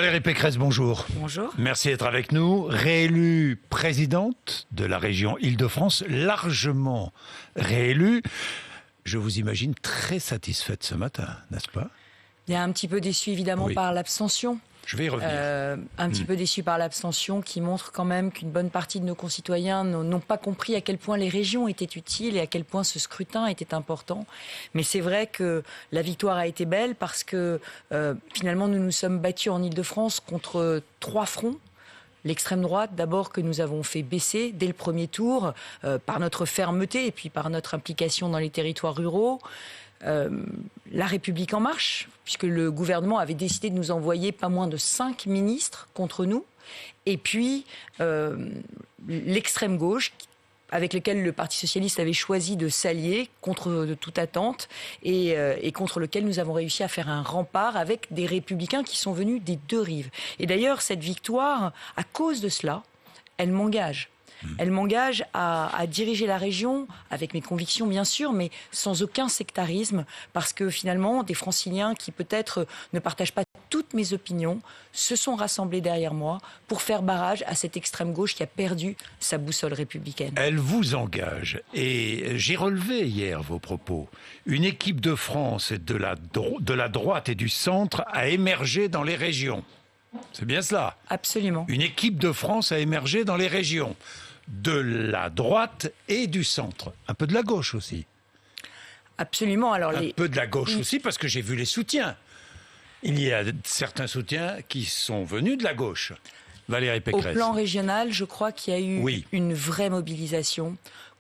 Valérie Pécresse, bonjour. Bonjour. Merci d'être avec nous. Réélue présidente de la région Île-de-France, largement réélue. Je vous imagine très satisfaite ce matin, n'est-ce pas? Il y a un petit peu déçu évidemment par l'abstention. Je vais y revenir. Un petit peu déçu par l'abstention qui montre quand même qu'une bonne partie de nos concitoyens n'ont pas compris à quel point les régions étaient utiles et à quel point ce scrutin était important. Mais c'est vrai que la victoire a été belle parce que finalement nous nous sommes battus en Île-de-France contre 3 fronts. L'extrême droite, d'abord, que nous avons fait baisser dès le premier tour par notre fermeté et puis par notre implication dans les territoires ruraux. La République en marche, puisque le gouvernement avait décidé de nous envoyer pas moins de 5 ministres contre nous. Et puis, l'extrême gauche, avec lequel le Parti socialiste avait choisi de s'allier contre de toute attente et contre lequel nous avons réussi à faire un rempart avec des républicains qui sont venus des 2 rives. Et d'ailleurs, cette victoire, à cause de cela, elle m'engage. Elle m'engage à diriger la région, avec mes convictions bien sûr, mais sans aucun sectarisme, parce que finalement, des Franciliens qui peut-être ne partagent pas toutes mes opinions, se sont rassemblés derrière moi pour faire barrage à cette extrême gauche qui a perdu sa boussole républicaine. Elle vous engage, et j'ai relevé hier vos propos. Une équipe de France de la droite et du centre a émergé dans les régions. C'est bien cela? Absolument. Une équipe de France a émergé dans les régions. De la droite et du centre. Un peu de la gauche aussi. Absolument. Alors, un peu de la gauche aussi, parce que j'ai vu les soutiens. Il y a certains soutiens qui sont venus de la gauche. Valérie Pécresse. Au plan régional, je crois qu'il y a eu une vraie mobilisation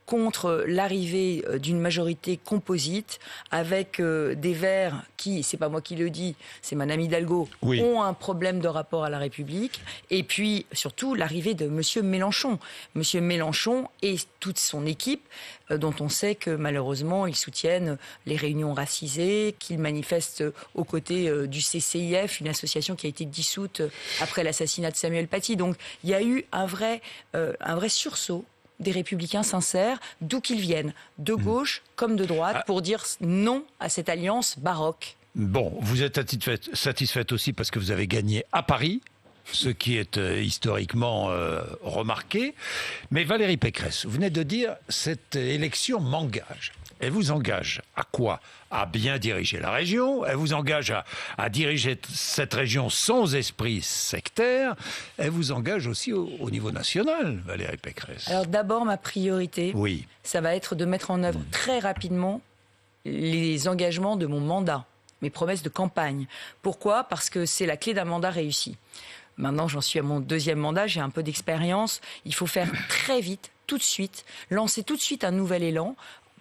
contre l'arrivée d'une majorité composite avec des Verts qui, c'est pas moi qui le dis, c'est Madame Hidalgo, ont un problème de rapport à la République. Et puis, surtout, l'arrivée de Monsieur Mélenchon. Monsieur Mélenchon et toute son équipe, dont on sait que malheureusement, ils soutiennent les réunions racisées, qu'ils manifestent aux côtés du CCIF, une association qui a été dissoute après l'assassinat de Samuel Paty. Donc, il y a eu un vrai sursaut des républicains sincères, d'où qu'ils viennent, de gauche comme de droite, pour dire non à cette alliance baroque. Bon, vous êtes satisfaite aussi parce que vous avez gagné à Paris, ce qui est historiquement remarqué. Mais Valérie Pécresse, vous venez de dire « cette élection m'engage ». Elle vous engage à quoi? À bien diriger la région. Elle vous engage à diriger cette région sans esprit sectaire. Elle vous engage aussi au niveau national, Valérie Pécresse. Alors d'abord, ma priorité, ça va être de mettre en œuvre très rapidement les engagements de mon mandat, mes promesses de campagne. Pourquoi? Parce que c'est la clé d'un mandat réussi. Maintenant, j'en suis à mon 2e mandat, j'ai un peu d'expérience. Il faut faire très vite, tout de suite, lancer tout de suite un nouvel élan.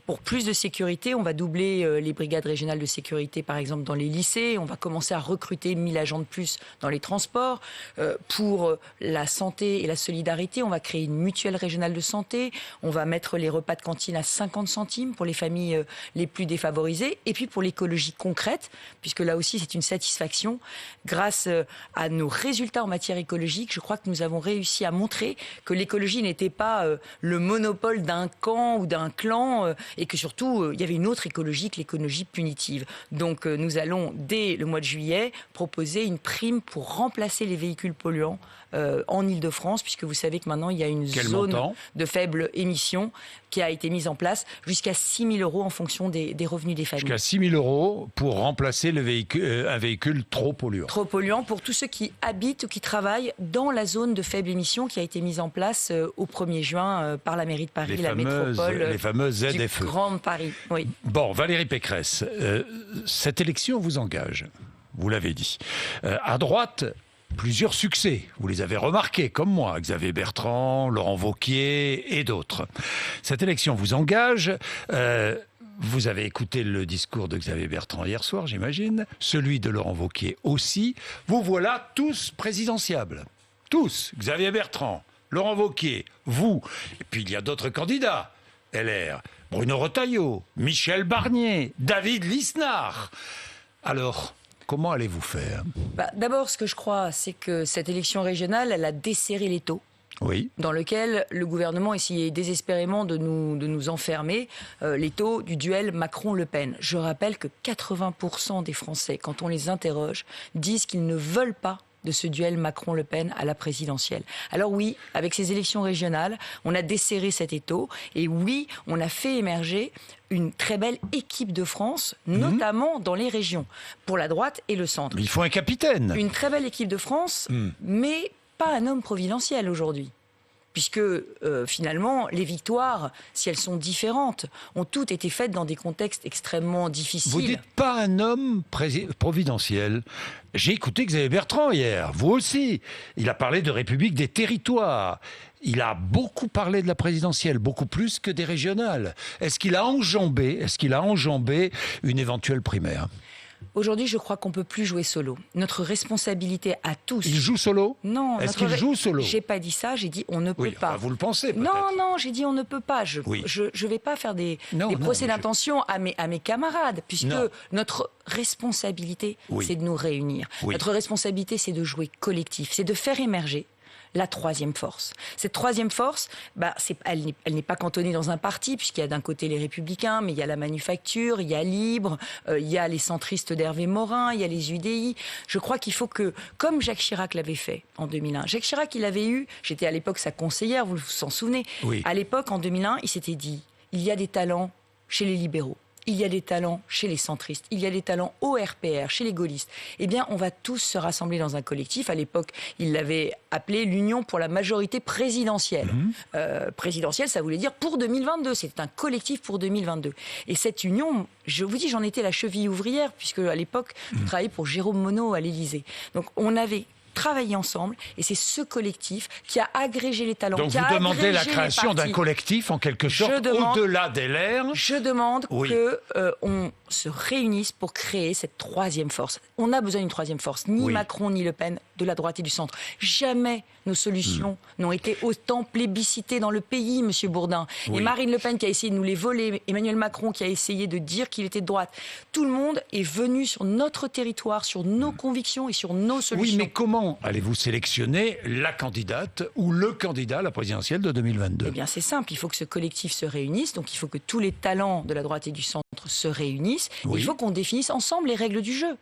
Pour plus de sécurité, on va doubler les brigades régionales de sécurité, par exemple, dans les lycées. On va commencer à recruter 1000 agents de plus dans les transports. Pour la santé et la solidarité, on va créer une mutuelle régionale de santé. On va mettre les repas de cantine à 50 centimes pour les familles les plus défavorisées. Et puis pour l'écologie concrète, puisque là aussi c'est une satisfaction, grâce à nos résultats en matière écologique, je crois que nous avons réussi à montrer que l'écologie n'était pas le monopole d'un camp ou d'un clan, et que surtout, il y avait une autre écologie que l'écologie punitive. Donc nous allons, dès le mois de juillet, proposer une prime pour remplacer les véhicules polluants en Île-de-France, puisque vous savez que maintenant, il y a une zone de faible émission qui a été mise en place, jusqu'à 6 000 € en fonction des revenus des familles. Jusqu'à 6 000 € pour remplacer un véhicule trop polluant. Trop polluant pour tous ceux qui habitent ou qui travaillent dans la zone de faible émission qui a été mise en place au 1er juin par la mairie de Paris, métropole. Les fameuses ZFE. Grand Paris, oui. Bon, Valérie Pécresse, cette élection vous engage, vous l'avez dit. À droite, plusieurs succès, vous les avez remarqués, comme moi, Xavier Bertrand, Laurent Wauquiez et d'autres. Cette élection vous engage. Vous avez écouté le discours de Xavier Bertrand hier soir, j'imagine, celui de Laurent Wauquiez aussi. Vous voilà tous présidentiables. Tous, Xavier Bertrand, Laurent Wauquiez, vous. Et puis il y a d'autres candidats. LR, Bruno Retailleau, Michel Barnier, David Lisnard. Alors, comment allez-vous faire? D'abord, ce que je crois, c'est que cette élection régionale, elle a desserré l'étau. Dans lequel le gouvernement essayait désespérément de nous enfermer, l'étau du duel Macron-Le Pen. Je rappelle que 80% des Français, quand on les interroge, disent qu'ils ne veulent pas de ce duel Macron-Le Pen à la présidentielle. Alors oui, avec ces élections régionales, on a desserré cet étau et oui, on a fait émerger une très belle équipe de France, notamment dans les régions, pour la droite et le centre. Mais il faut un capitaine. Une très belle équipe de France, mais pas un homme providentiel aujourd'hui. Puisque finalement, les victoires, si elles sont différentes, ont toutes été faites dans des contextes extrêmement difficiles. Vous dites pas un homme providentiel. J'ai écouté Xavier Bertrand hier, vous aussi. Il a parlé de République des territoires. Il a beaucoup parlé de la présidentielle, beaucoup plus que des régionales. Est-ce qu'il a enjambé une éventuelle primaire ? Aujourd'hui, je crois qu'on ne peut plus jouer solo. Notre responsabilité à tous... Il joue solo ? Non. Est-ce qu'il joue solo ? J'ai pas dit ça, j'ai dit on ne peut pas. Enfin, vous le pensez peut-être. Non, j'ai dit on ne peut pas. Je vais pas faire des procès d'intention à mes camarades, puisque notre responsabilité, c'est de nous réunir. Notre responsabilité, c'est de jouer collectif, c'est de faire émerger la troisième force. Cette troisième force, elle n'est pas cantonnée dans un parti, puisqu'il y a d'un côté les Républicains, mais il y a la Manufacture, il y a Libre, il y a les centristes d'Hervé Morin, il y a les UDI. Je crois qu'il faut que, comme Jacques Chirac l'avait fait en 2001, Jacques Chirac, il avait eu, j'étais à l'époque sa conseillère, vous vous en souvenez, à l'époque, en 2001, il s'était dit, il y a des talents chez les libéraux. Il y a des talents chez les centristes, il y a des talents au RPR, chez les gaullistes. Eh bien, on va tous se rassembler dans un collectif. À l'époque, il l'avait appelé l'Union pour la majorité présidentielle. Présidentielle, ça voulait dire pour 2022. C'était un collectif pour 2022. Et cette union, je vous dis, j'en étais la cheville ouvrière, puisque à l'époque, je travaillais pour Jérôme Monod à l'Élysée. Donc, on avait travailler ensemble, et c'est ce collectif qui a agrégé les talents. Donc vous demandez la création d'un collectif, en quelque sorte, au-delà des LR. Je demande qu'on se réunisse pour créer cette troisième force. On a besoin d'une troisième force, ni Macron ni Le Pen, de la droite et du centre. Jamais nos solutions n'ont été autant plébiscitées dans le pays, Monsieur Bourdin. Et Marine Le Pen qui a essayé de nous les voler, Emmanuel Macron qui a essayé de dire qu'il était de droite. Tout le monde est venu sur notre territoire, sur nos convictions et sur nos solutions. Oui, mais comment allez-vous sélectionner la candidate ou le candidat à la présidentielle de 2022 ? Eh bien, c'est simple. Il faut que ce collectif se réunisse. Donc, il faut que tous les talents de la droite et du centre se réunissent. Il faut qu'on définisse ensemble les règles du jeu.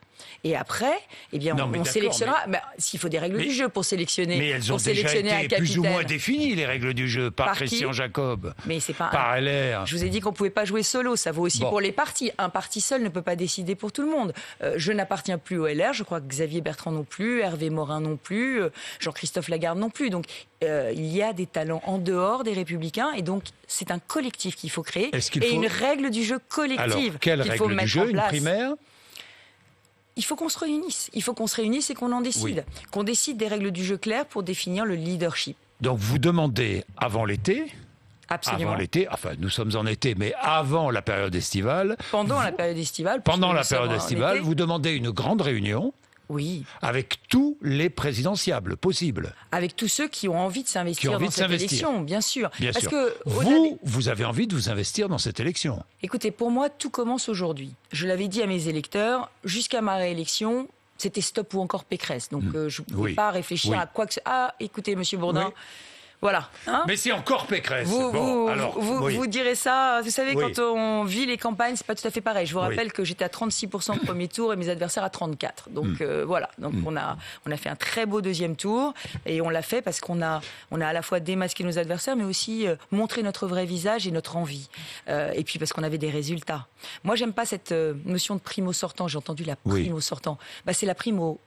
Et après, eh bien, on sélectionnera. S'il faut des règles du jeu pour sélectionner. Mais elles ont déjà été plus ou moins définies, les règles du jeu, par Christian Jacob, mais c'est pas par LR. Je vous ai dit qu'on ne pouvait pas jouer solo. Ça vaut aussi pour les partis. Un parti seul ne peut pas décider pour tout le monde. Je n'appartiens plus au LR. Je crois que Xavier Bertrand non plus, Hervé Morin non plus, Jean-Christophe Lagarde non plus. Donc, il y a des talents en dehors des Républicains. Et donc, c'est un collectif qu'il faut créer. Et une règle du jeu collective. Alors, quelle règle du jeu ? Une primaire ? Il faut qu'on se réunisse. Il faut qu'on se réunisse et qu'on en décide. Qu'on décide des règles du jeu claires pour définir le leadership. Donc vous demandez avant l'été ? Absolument. Avant l'été, enfin nous sommes en été, mais avant la période estivale. Pendant la période estivale. Pendant la période estivale, vous demandez une grande réunion. Oui. Avec tous les présidentiables possibles. Avec tous ceux qui ont envie de s'investir dans cette élection, bien sûr. Parce que vous avez envie de vous investir dans cette élection. Écoutez, pour moi, tout commence aujourd'hui. Je l'avais dit à mes électeurs, jusqu'à ma réélection, c'était stop ou encore Pécresse. Donc je ne pouvais pas réfléchir à quoi que ce soit. Ah, écoutez, Monsieur Bourdin... Voilà. Mais c'est encore Pécresse. Vous direz ça. Vous savez, quand on vit les campagnes, c'est pas tout à fait pareil. Je vous rappelle que j'étais à 36% au premier tour et mes adversaires à 34%. Donc voilà. Donc on a fait un très beau deuxième tour et on l'a fait parce qu'on a à la fois démasqué nos adversaires, mais aussi montré notre vrai visage et notre envie. Et puis parce qu'on avait des résultats. Moi, j'aime pas cette notion de prime au sortant. J'ai entendu la prime au sortant. C'est la prime au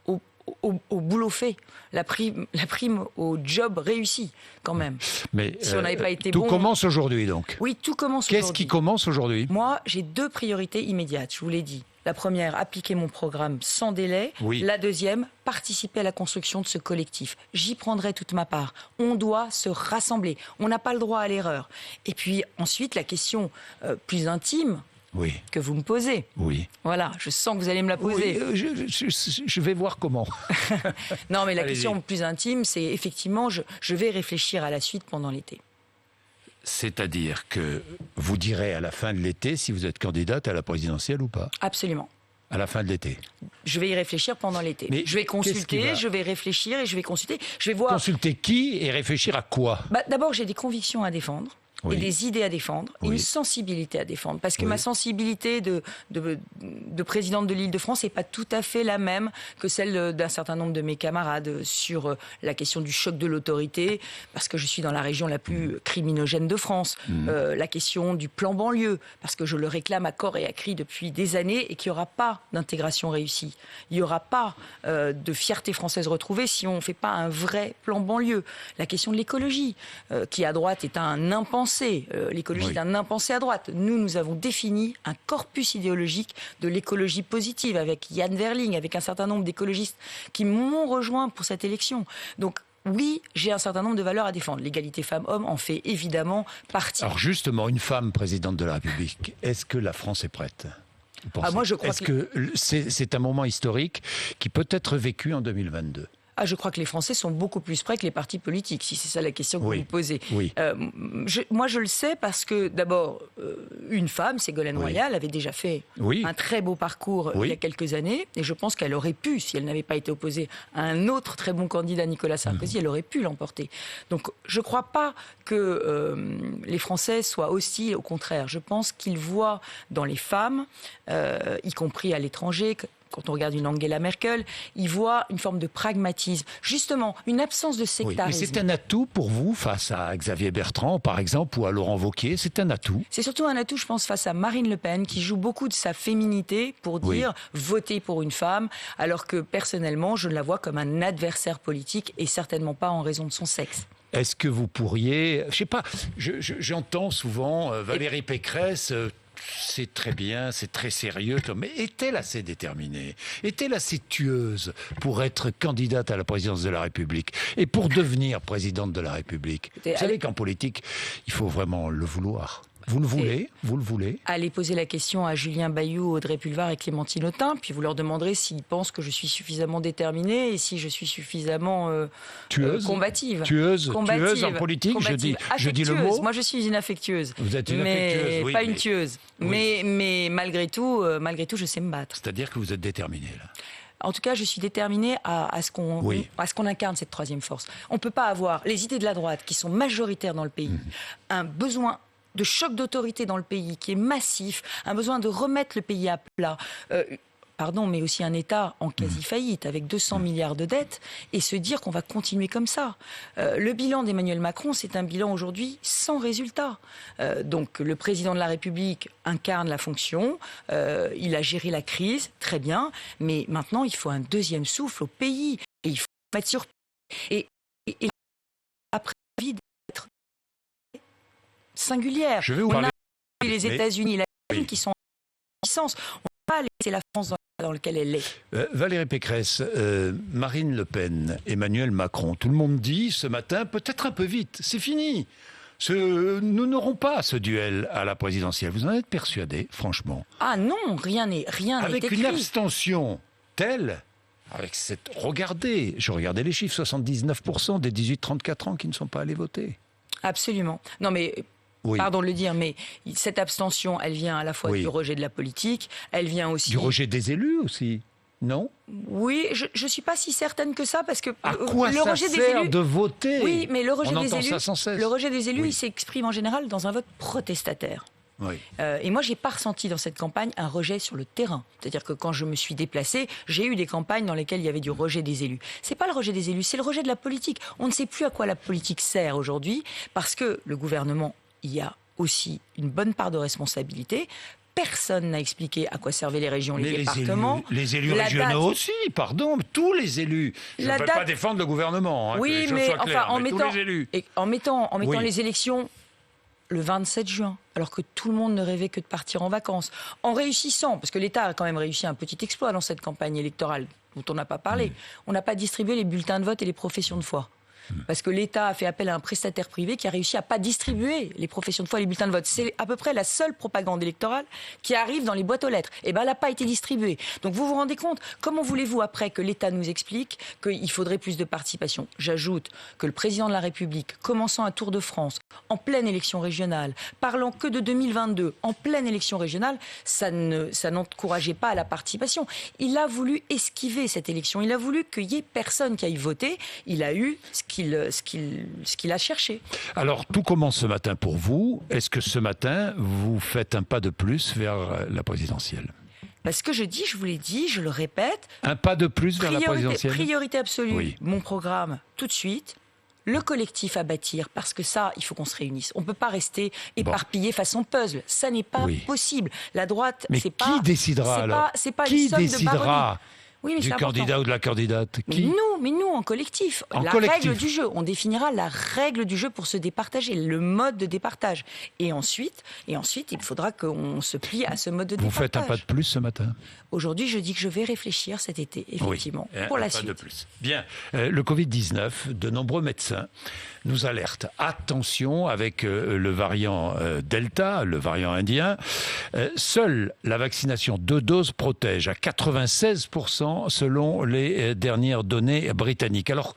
boulot fait, la prime au job réussi, quand même. Mais si on n'avait pas été tout commence aujourd'hui, donc. Oui, tout commence aujourd'hui. Qu'est-ce qui commence aujourd'hui ? Moi, j'ai 2 priorités immédiates, je vous l'ai dit. La première, appliquer mon programme sans délai. La deuxième, participer à la construction de ce collectif. J'y prendrai toute ma part. On doit se rassembler. On n'a pas le droit à l'erreur. Et puis ensuite, la question plus intime, que vous me posez. Voilà, je sens que vous allez me la poser. Je vais voir comment. Non, mais la question plus intime, c'est effectivement, je vais réfléchir à la suite pendant l'été. C'est-à-dire que vous direz à la fin de l'été si vous êtes candidate à la présidentielle ou pas ? Absolument. À la fin de l'été. Je vais y réfléchir pendant l'été. Mais je vais consulter, je vais réfléchir et je vais consulter. Je vais voir. Consulter qui et réfléchir à quoi ? D'abord, j'ai des convictions à défendre. et des idées à défendre, et une sensibilité à défendre. Parce que ma sensibilité de présidente de l'Île-de-France n'est pas tout à fait la même que celle d'un certain nombre de mes camarades sur la question du choc de l'autorité, parce que je suis dans la région la plus criminogène de France, la question du plan banlieue, parce que je le réclame à corps et à cri depuis des années, et qu'il n'y aura pas d'intégration réussie. Il n'y aura pas de fierté française retrouvée si on ne fait pas un vrai plan banlieue. La question de l'écologie, qui à droite est un impensé. L'écologie est un impensé à droite. Nous avons défini un corpus idéologique de l'écologie positive avec Yann Verling, avec un certain nombre d'écologistes qui m'ont rejoint pour cette élection. Donc, oui, j'ai un certain nombre de valeurs à défendre. L'égalité femmes-hommes en fait évidemment partie. Alors justement, une femme présidente de la République, est-ce que la France est prête ? Moi, je crois que c'est un moment historique qui peut être vécu en 2022 ? Je crois que les Français sont beaucoup plus prêts que les partis politiques, si c'est ça la question que vous me posez. Moi, je le sais parce que, d'abord, une femme, Ségolène Royal, avait déjà fait un très beau parcours il y a quelques années. Et je pense qu'elle aurait pu, si elle n'avait pas été opposée à un autre très bon candidat, Nicolas Sarkozy, elle aurait pu l'emporter. Donc, je ne crois pas que les Français soient hostiles. Au contraire, je pense qu'ils voient dans les femmes, y compris à l'étranger, quand on regarde une Angela Merkel, ils voient une forme de pragmatisme, justement, une absence de sectarisme. Mais c'est un atout pour vous face à Xavier Bertrand, par exemple, ou à Laurent Wauquiez, c'est un atout. C'est surtout un atout, je pense, face à Marine Le Pen, qui joue beaucoup de sa féminité pour dire voter pour une femme, alors que personnellement, je la vois comme un adversaire politique et certainement pas en raison de son sexe. Est-ce que vous pourriez, je sais pas, j'entends souvent Valérie Pécresse. C'est très bien, c'est très sérieux, mais est-elle assez déterminée ? Est-elle assez tueuse pour être candidate à la présidence de la République et pour devenir présidente de la République ? Vous savez qu'en politique, il faut vraiment le vouloir. Vous le voulez ? Vous le voulez ? Allez poser la question à Julien Bayou, Audrey Pulvar et Clémentine Autain, puis vous leur demanderez s'ils pensent que je suis suffisamment déterminée et si je suis suffisamment combative. Tueuse en politique, je dis le mot. Moi, je suis une affectueuse. Vous êtes une affectueuse, pas une tueuse. Mais malgré tout, je sais me battre. C'est-à-dire que vous êtes déterminée, là. En tout cas, je suis déterminée à ce qu'on incarne cette troisième force. On ne peut pas avoir les idées de la droite qui sont majoritaires dans le pays, un besoin de choc d'autorité dans le pays qui est massif, un besoin de remettre le pays à plat, mais aussi un État en quasi-faillite avec 200 milliards de dettes, et se dire qu'on va continuer comme ça. Le bilan d'Emmanuel Macron, c'est un bilan aujourd'hui sans résultat. Donc le président de la République incarne la fonction, il a géré la crise, très bien, mais maintenant il faut un deuxième souffle au pays, et il faut mettre sur pied. Et après la vie d'être singulière. Je vais vous parler. On a les États-Unis, la Chine qui sont en puissance. On ne peut pas laisser la France dans laquelle elle est. Valérie Pécresse, Marine Le Pen, Emmanuel Macron, tout le monde dit ce matin, peut-être un peu vite, c'est fini. Nous n'aurons pas ce duel à la présidentielle. Vous en êtes persuadé, franchement ? Ah non, rien n'est écrit. Avec une abstention telle, regardez, je regardais les chiffres, 79% des 18-34 ans qui ne sont pas allés voter. Absolument. Non mais... Pardon de le dire, mais cette abstention, elle vient à la fois du rejet de la politique, elle vient aussi... Du rejet des élus aussi, non ? Oui, je ne suis pas si certaine que ça, parce que à quoi le rejet des élus... de voter ? Oui, mais le rejet des élus, il s'exprime en général dans un vote protestataire. Et moi, je n'ai pas ressenti dans cette campagne un rejet sur le terrain. C'est-à-dire que quand je me suis déplacée, j'ai eu des campagnes dans lesquelles il y avait du rejet des élus. Ce n'est pas le rejet des élus, c'est le rejet de la politique. On ne sait plus à quoi la politique sert aujourd'hui, parce que le gouvernement... Il y a aussi une bonne part de responsabilité. Personne n'a expliqué à quoi servaient les régions, les départements. Les élus régionaux aussi, pardon, tous les élus. Je ne veux pas défendre le gouvernement, que les choses soient claires, tous les élus. En mettant les élections le 27 juin, alors que tout le monde ne rêvait que de partir en vacances, en réussissant, parce que l'État a quand même réussi un petit exploit dans cette campagne électorale, dont on n'a pas parlé. On n'a pas distribué les bulletins de vote et les professions de foi. Parce que l'État a fait appel à un prestataire privé qui a réussi à ne pas distribuer les professions de foi et les bulletins de vote. C'est à peu près la seule propagande électorale qui arrive dans les boîtes aux lettres. Et bien, elle n'a pas été distribuée. Donc vous vous rendez compte, comment voulez-vous après que l'État nous explique qu'il faudrait plus de participation ? J'ajoute que le président de la République, commençant un tour de France, en pleine élection régionale, parlant que de 2022, en pleine élection régionale, ça n'encourageait pas à la participation. Il a voulu esquiver cette élection. Il a voulu qu'il n'y ait personne qui aille voter. Il a eu ce qu'il a cherché. Alors, tout commence ce matin pour vous. Est-ce que ce matin, vous faites un pas de plus vers la présidentielle ? Ce que je dis, je vous l'ai dit, je le répète. Un pas de plus vers la présidentielle ? Priorité absolue. Oui. Mon programme, tout de suite. Le collectif à bâtir, parce que ça, il faut qu'on se réunisse. On ne peut pas rester éparpillé façon puzzle. Ça n'est pas possible. La droite, mais c'est qui pas... décidera alors ? Qui décidera du candidat ou de la candidate ? Mais nous, en collectif. Règle du jeu. On définira la règle du jeu pour se départager, le mode de départage. Et ensuite, il faudra qu'on se plie à ce mode de départage. Vous faites un pas de plus ce matin ? Aujourd'hui, je dis que je vais réfléchir cet été, effectivement, pour la suite. Un pas de plus. Bien. Le Covid-19, de nombreux médecins nous alertent. Attention avec le variant Delta, le variant indien. Seule la vaccination 2 doses protège à 96% selon les dernières données britanniques. Alors,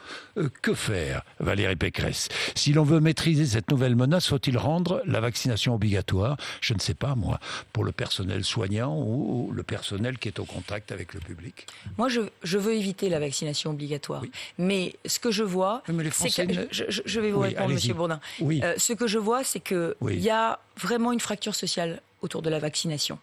que faire, Valérie Pécresse ? Si l'on veut maîtriser cette nouvelle menace, faut-il rendre la vaccination obligatoire ? Je ne sais pas, moi, pour le personnel soignant ou le personnel qui est au contact avec le public. Moi, je veux éviter la vaccination obligatoire. Oui. Mais ce que je vois, c'est que... Je vais vous répondre, Monsieur Bourdin. Oui. Ce que je vois, c'est qu'il y a vraiment une fracture sociale autour de la vaccination.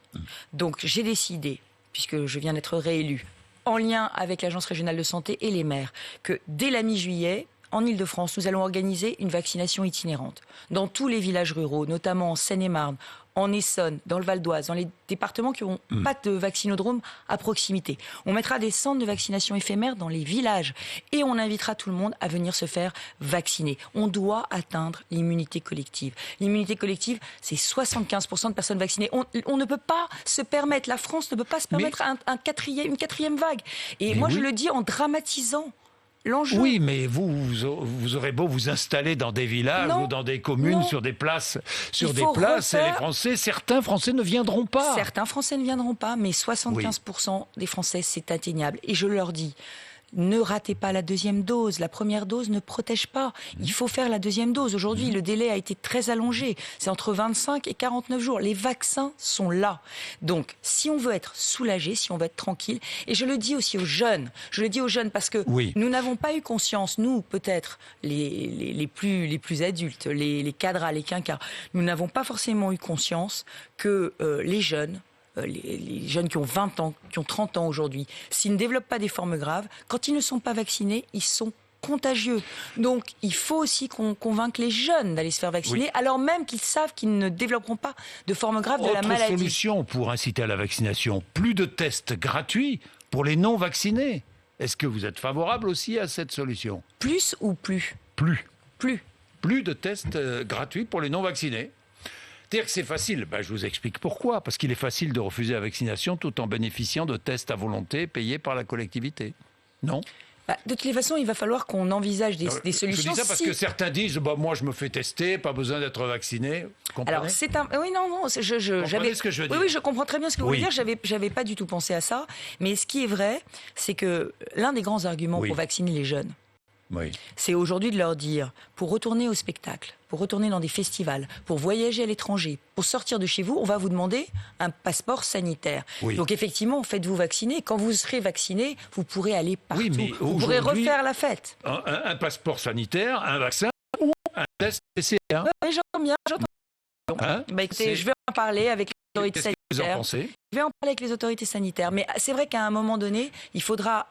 Donc, j'ai décidé, puisque je viens d'être réélu, en lien avec l'Agence régionale de santé et les maires, que dès la mi-juillet, en Ile-de-France, nous allons organiser une vaccination itinérante dans tous les villages ruraux, notamment en Seine-et-Marne, en Essonne, dans le Val d'Oise, dans les départements qui n'ont pas de vaccinodrome à proximité. On mettra des centres de vaccination éphémères dans les villages et on invitera tout le monde à venir se faire vacciner. On doit atteindre l'immunité collective. L'immunité collective, c'est 75% de personnes vaccinées. On ne peut pas se permettre, la France ne peut pas se permettre une quatrième vague. Et moi, je le dis en dramatisant l'enjeu. Oui, mais vous aurez beau vous installer dans des villages ou dans des communes, sur des places, et certains Français ne viendront pas. Certains Français ne viendront pas, mais 75% des Français, c'est atteignable. Et je leur dis, ne ratez pas la deuxième dose. La première dose ne protège pas. Il faut faire la deuxième dose. Aujourd'hui, le délai a été très allongé. C'est entre 25 et 49 jours. Les vaccins sont là. Donc, si on veut être soulagé, si on veut être tranquille, et je le dis aussi aux jeunes, parce que nous n'avons pas eu conscience, nous, peut-être, les plus adultes, les cadres, les quinquas, nous n'avons pas forcément eu conscience que les jeunes qui ont 20 ans, qui ont 30 ans aujourd'hui, s'ils ne développent pas des formes graves, quand ils ne sont pas vaccinés, ils sont contagieux. Donc, il faut aussi qu'on convainque les jeunes d'aller se faire vacciner, alors même qu'ils savent qu'ils ne développeront pas de formes graves de la maladie. Autre solution pour inciter à la vaccination, plus de tests gratuits pour les non-vaccinés. Est-ce que vous êtes favorable aussi à cette solution ? Plus ou plus ? Plus. Plus de tests gratuits pour les non-vaccinés. C'est-à-dire que c'est facile. Je vous explique pourquoi. Parce qu'il est facile de refuser la vaccination tout en bénéficiant de tests à volonté payés par la collectivité. Non ? De toutes les façons, il va falloir qu'on envisage des solutions. Je dis ça parce que certains disent moi je me fais tester, pas besoin d'être vacciné. Vous comprenez ? Alors c'est un. Oui, non. Vous comprenez ce que je veux dire ? Oui, je comprends très bien ce que vous voulez dire. J'avais pas du tout pensé à ça. Mais ce qui est vrai, c'est que l'un des grands arguments pour vacciner les jeunes, c'est aujourd'hui de leur dire, pour retourner au spectacle, pour retourner dans des festivals, pour voyager à l'étranger, pour sortir de chez vous, on va vous demander un passeport sanitaire. Donc effectivement, faites-vous vacciner. Quand vous serez vacciné, vous pourrez aller partout. Vous pourrez refaire la fête. Un passeport sanitaire, un vaccin ou un test PCR. Oui, j'entends bien. Écoutez, je vais en parler avec les autorités sanitaires. Qu'est-ce que vous en pensez ? Je vais en parler avec les autorités sanitaires. Mais c'est vrai qu'à un moment donné, il faudra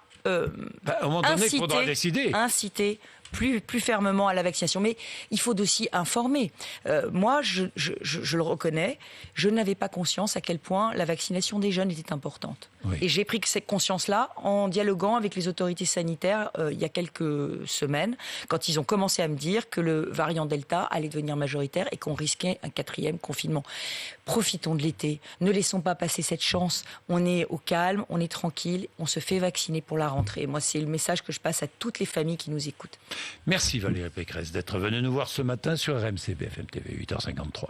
inciter plus fermement à la vaccination. Mais il faut aussi informer. Moi, je le reconnais, je n'avais pas conscience à quel point la vaccination des jeunes était importante. Et j'ai pris cette conscience-là en dialoguant avec les autorités sanitaires il y a quelques semaines, quand ils ont commencé à me dire que le variant Delta allait devenir majoritaire et qu'on risquait un 4e confinement. Profitons de l'été, ne laissons pas passer cette chance. On est au calme, on est tranquille, on se fait vacciner pour la rentrée. Moi, c'est le message que je passe à toutes les familles qui nous écoutent. Merci Valérie Pécresse d'être venue nous voir ce matin sur RMC BFM TV, 8h53.